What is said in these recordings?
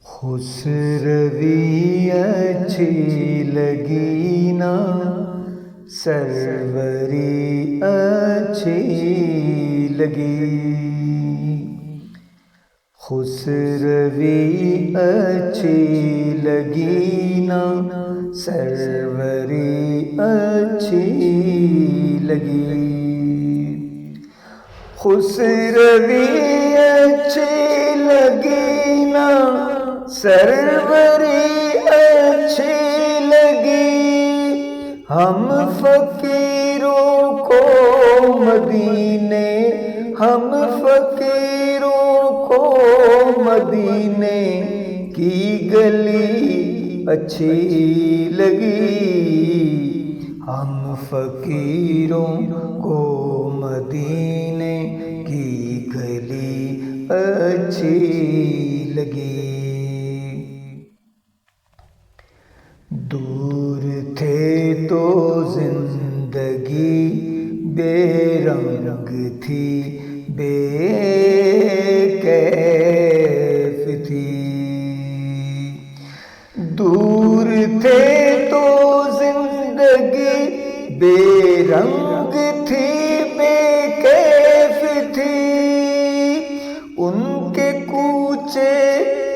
خسروی اچھی لگی نا، سروری اچھی لگی، خسروی اچھی لگی نا، سروری اچھی لگی، خسروی اچھی لگی نا، سروری اچھی لگی، ہم فقیروں کو مدینے، ہم فقیروں کو مدینے کی گلی اچھی لگی، ہم فقیروں کو مدینے کی گلی اچھی لگی، دور تھے تو زندگی بے رنگ تھی، بے کیف تھی، دور تھے تو زندگی بے رنگ تھی، بے کیف تھی، ان کے کوچے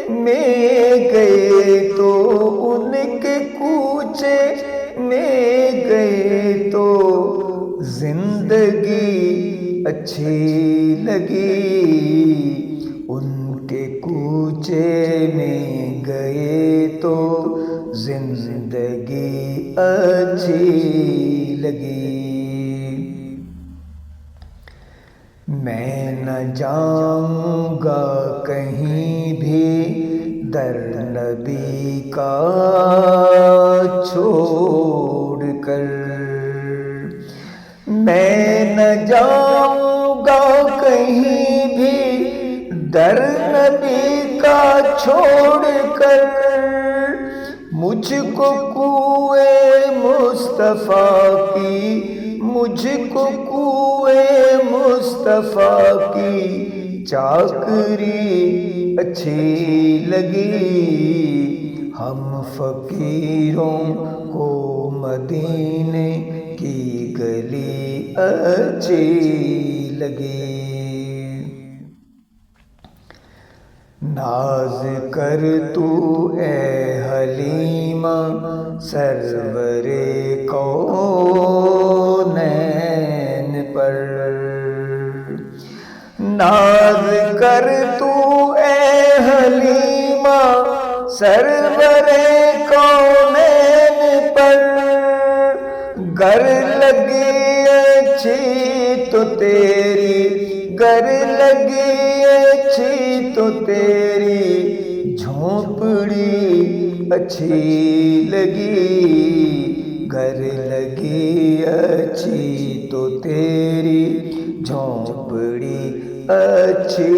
میں گئے تو، ان کے کوچے میں گئے تو زندگی اچھی لگی، ان کے کوچے میں گئے تو زندگی اچھی لگی، میں نہ جاؤں گا کہیں بھی در نبی کا چھوڑ کر، میں نہ جاؤں گا کہیں بھی در نبی کا چھوڑ کر، مجھ کو کوئے مصطفیٰ کی، مجھ کو کوئے مصطفیٰ کی چاکری اچھی لگی، ہم فقیروں کو مدینے کی گلی اچھی لگی، ناز کر تو اے حلیمہ سرور کونین پر، ناز کر تو اے حلیمہ سرور کونین پر، گر لگی اچھی تو تیری، گر لگی اچھی تو تیری جھونپڑی اچھی لگی، گر لگی اچھی تو تیری جھونپڑی اچھی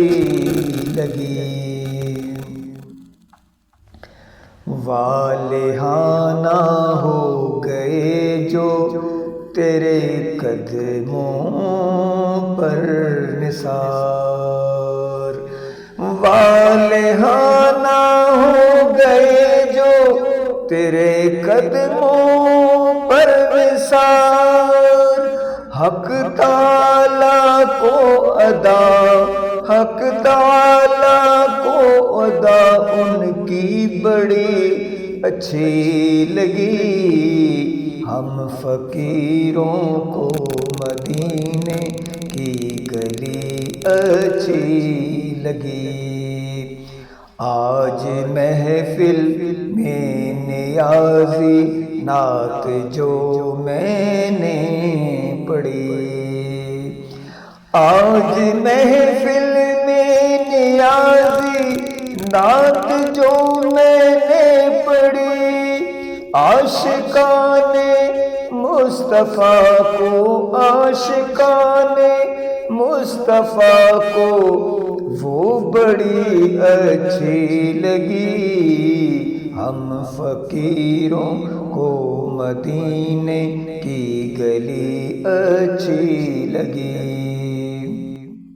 لگی، والہانہ ہو گئے جو تیرے قدموں پر نثار، والہانہ ہو گئے جو تیرے قدموں پر نثار، حق تعالیٰ کو ادا، حق تعالیٰ کو ادا ان کی بڑی اچھی لگی، ہم فقیروں کو مدینے کی گلی اچھی لگی، آج محفل میں نیازی نعت جو میں نے پڑھی، آج محفل میں نیازی نعت جو میں نے پڑھی، عاشقان مصطفیٰ کو، عاشقان مصطفیٰ کو وہ بڑی اچھی لگی، ہم فقیروں کو مدینے کی گلی اچھی لگی۔